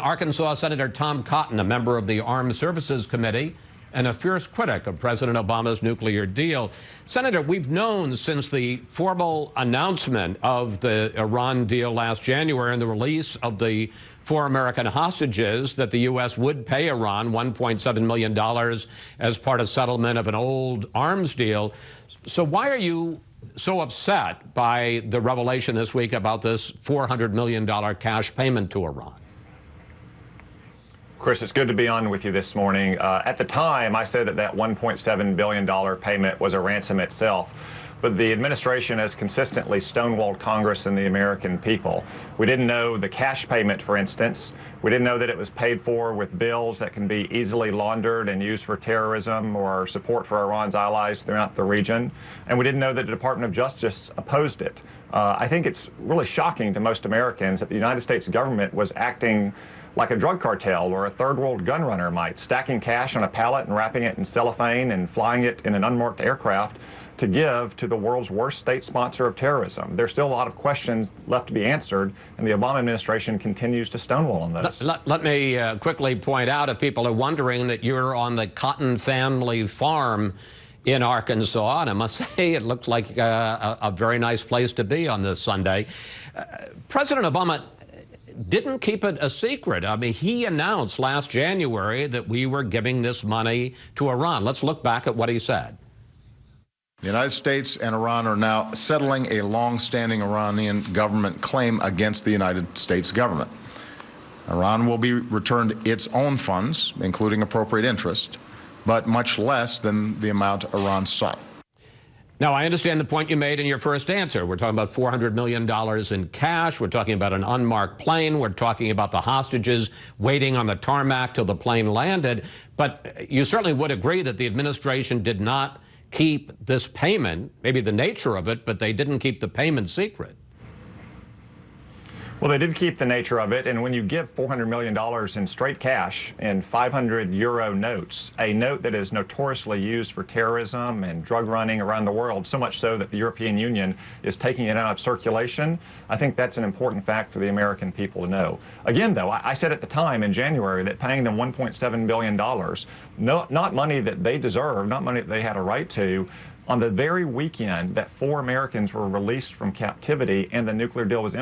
Arkansas Senator Tom Cotton, a member of the Armed Services Committee and a fierce critic of President Obama's nuclear deal. Senator, we've known since the formal announcement of the Iran deal last January and the release of the 4 American hostages that the U.S. would pay Iran $1.7 million as part of settlement of an old arms deal. So why are you so upset by the revelation this week about this $400 million cash payment to Iran? Chris, it's good to be on with you this morning. At the time, I said that $1.7 billion payment was a ransom itself, but the administration has consistently stonewalled Congress and the American people. We didn't know the cash payment, for instance. We didn't know that it was paid for with bills that can be easily laundered and used for terrorism or support for Iran's allies throughout the region. And we didn't know that the Department of Justice opposed it. I think it's really shocking to most Americans that the United States government was acting like a drug cartel or a third world gun runner might, stacking cash on a pallet and wrapping it in cellophane and flying it in an unmarked aircraft to give to the world's worst state sponsor of terrorism. There's still a lot of questions left to be answered, and the Obama administration continues to stonewall on those. Let me quickly point out, if people are wondering, that you're on the Cotton family farm in Arkansas, and I must say it looks like a very nice place to be on this Sunday. President Obama didn't keep it a secret. I mean, he announced last January that we were giving this money to Iran. Let's look back at what he said. The United States and Iran are now settling a long-standing Iranian government claim against the United States government. Iran will be returned its own funds, including appropriate interest, but much less than the amount Iran sought. Now, I understand the point you made in your first answer. We're talking about $400 million in cash. We're talking about an unmarked plane. We're talking about the hostages waiting on the tarmac till the plane landed. But you certainly would agree that the administration did not keep this payment, maybe the nature of it, but they didn't keep the payment secret. Well, they did keep the nature of it, and when you give $400 million in straight cash in 500 euro notes, a note that is notoriously used for terrorism and drug running around the world, so much so that the European Union is taking it out of circulation, I think that's an important fact for the American people to know. Again, though, I said at the time in January that paying them $1.7 billion, not money that they deserve, not money that they had a right to, on the very weekend that 4 Americans were released from captivity and the nuclear deal was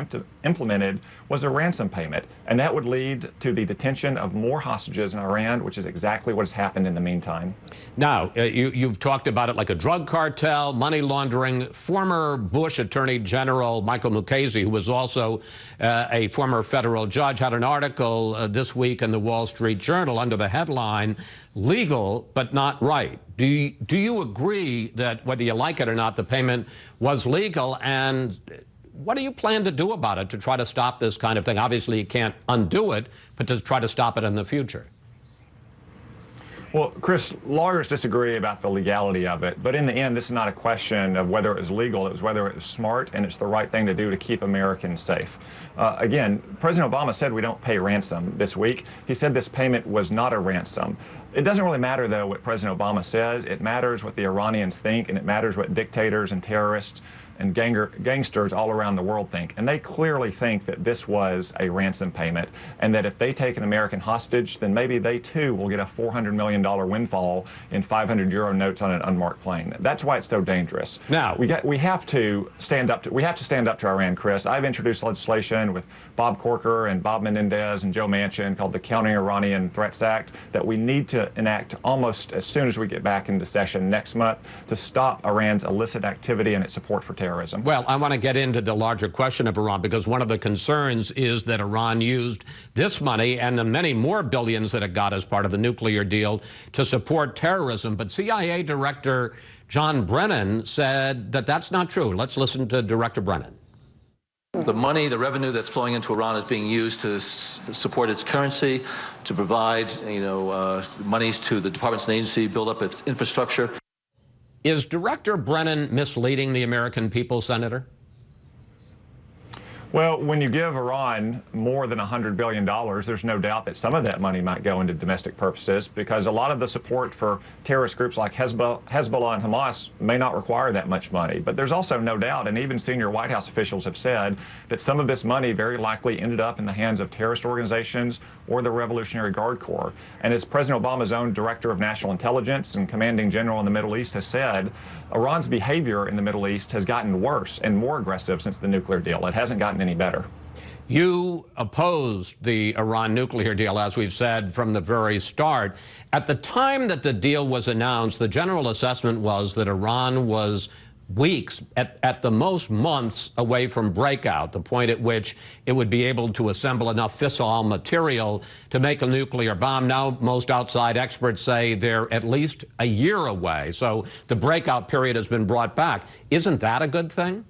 implemented, was a ransom payment. And that would lead to the detention of more hostages in Iran, which is exactly what has happened in the meantime. Now, you've talked about it like a drug cartel, money laundering. Former Bush Attorney General Michael Mukasey, who was also a former federal judge, had an article this week in the Wall Street Journal under the headline, "Legal but not right." Do you agree that, whether you like it or not, the payment was legal? And what do you plan to do about it to try to stop this kind of thing? Obviously, you can't undo it, but to try to stop it in the future. Well, Chris, lawyers disagree about the legality of it, but in the end, this is not a question of whether it was legal. It was whether it was smart, and it's the right thing to do to keep Americans safe. Again, President Obama said we don't pay ransom this week. He said this payment was not a ransom. It doesn't really matter, though, what President Obama says. It matters what the Iranians think, and it matters what dictators and terrorists and gangsters all around the world think. And they clearly think that this was a ransom payment, and that if they take an American hostage, then maybe they too will get a $400 million windfall in 500 euro notes on an unmarked plane. That's why it's so dangerous. Now, we have to stand up to Iran, Chris. I've introduced legislation with Bob Corker and Bob Menendez and Joe Manchin called the Countering Iranian Threats Act that we need to enact almost as soon as we get back into session next month to stop Iran's illicit activity and its support for terrorism. Well, I want to get into the larger question of Iran, because one of the concerns is that Iran used this money and the many more billions that it got as part of the nuclear deal to support terrorism. But CIA Director John Brennan said that that's not true. Let's listen to Director Brennan. The money, the revenue that's flowing into Iran is being used to support its currency, to provide, monies to the departments and agencies, build up its infrastructure. Is Director Brennan misleading the American people, Senator? Well, when you give Iran more than $100 billion, there's no doubt that some of that money might go into domestic purposes, because a lot of the support for terrorist groups like Hezbollah and Hamas may not require that much money. But there's also no doubt, and even senior White House officials have said, that some of this money very likely ended up in the hands of terrorist organizations or the Revolutionary Guard Corps. And as President Obama's own Director of National Intelligence and Commanding General in the Middle East has said, Iran's behavior in the Middle East has gotten worse and more aggressive since the nuclear deal. It hasn't gotten any better. You opposed the Iran nuclear deal, as we've said, from the very start. At the time that the deal was announced, the general assessment was that Iran was weeks, at the most months, away from breakout, the point at which it would be able to assemble enough fissile material to make a nuclear bomb. Now, most outside experts say they're at least a year away. So the breakout period has been brought back. Isn't that a good thing?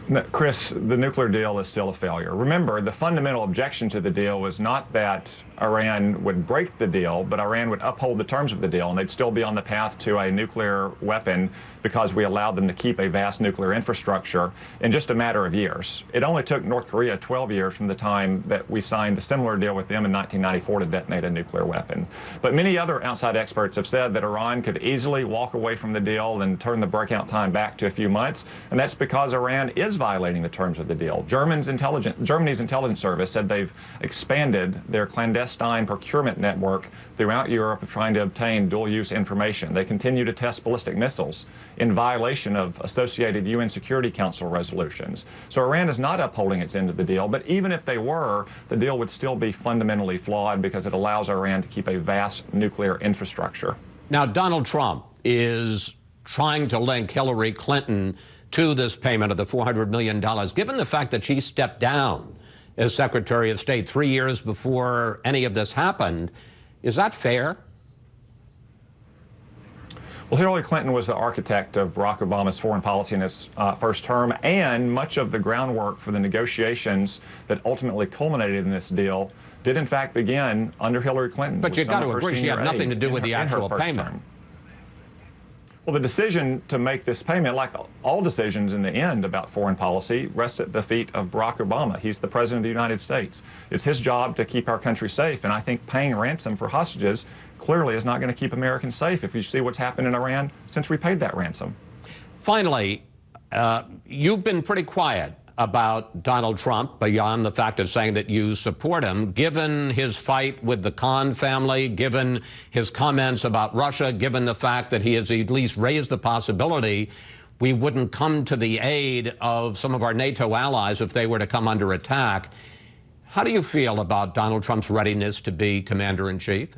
No, Chris, the nuclear deal is still a failure. Remember, the fundamental objection to the deal was not that Iran would break the deal, but Iran would uphold the terms of the deal, and they'd still be on the path to a nuclear weapon because we allowed them to keep a vast nuclear infrastructure in just a matter of years. It only took North Korea 12 years from the time that we signed a similar deal with them in 1994 to detonate a nuclear weapon. But many other outside experts have said that Iran could easily walk away from the deal and turn the breakout time back to a few months, and that's because Iran is violating the terms of the deal. Germany's intelligence service said they've expanded their clandestine procurement network throughout Europe, trying to obtain dual-use information. They continue to test ballistic missiles in violation of associated UN Security Council resolutions. So Iran is not upholding its end of the deal, but even if they were, the deal would still be fundamentally flawed because it allows Iran to keep a vast nuclear infrastructure. Now, Donald Trump is trying to link Hillary Clinton to this payment of the $400 million, given the fact that she stepped down as Secretary of State 3 years before any of this happened. Is that fair? Well, Hillary Clinton was the architect of Barack Obama's foreign policy in his first term, and much of the groundwork for the negotiations that ultimately culminated in this deal did in fact begin under Hillary Clinton. But you've got to agree she had nothing to do with the actual payment. Well, the decision to make this payment, like all decisions in the end about foreign policy, rests at the feet of Barack Obama. He's the President of the United States. It's his job to keep our country safe, and I think paying ransom for hostages clearly is not going to keep Americans safe if you see what's happened in Iran since we paid that ransom. Finally, you've been pretty quiet about Donald Trump, beyond the fact of saying that you support him, given his fight with the Khan family, given his comments about Russia, given the fact that he has at least raised the possibility we wouldn't come to the aid of some of our NATO allies if they were to come under attack. How do you feel about Donald Trump's readiness to be commander-in-chief?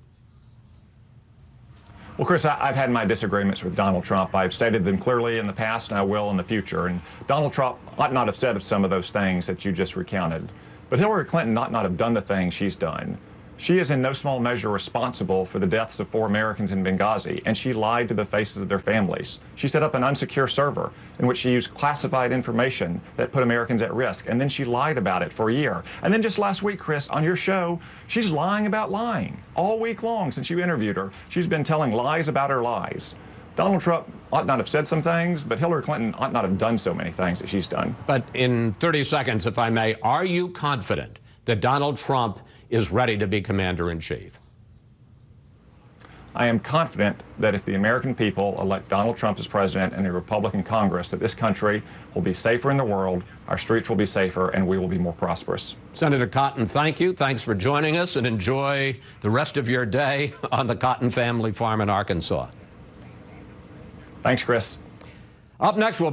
Well, Chris, I've had my disagreements with Donald Trump. I've stated them clearly in the past, and I will in the future. And Donald Trump ought not have said some of those things that you just recounted. But Hillary Clinton ought not have done the things she's done. She is in no small measure responsible for the deaths of 4 Americans in Benghazi, and she lied to the faces of their families. She set up an unsecure server in which she used classified information that put Americans at risk, and then she lied about it for a year. And then just last week, Chris, on your show, she's lying about lying. All week long since you interviewed her, she's been telling lies about her lies. Donald Trump ought not have said some things, but Hillary Clinton ought not have done so many things that she's done. But in 30 seconds, if I may, are you confident that Donald Trump is ready to be commander-in-chief? I am confident that if the American people elect Donald Trump as president and a Republican Congress, that this country will be safer in the world, our streets will be safer, and we will be more prosperous. Senator Cotton, thank you. Thanks for joining us, and enjoy the rest of your day on the Cotton family farm in Arkansas. Thanks, Chris. Up next, we'll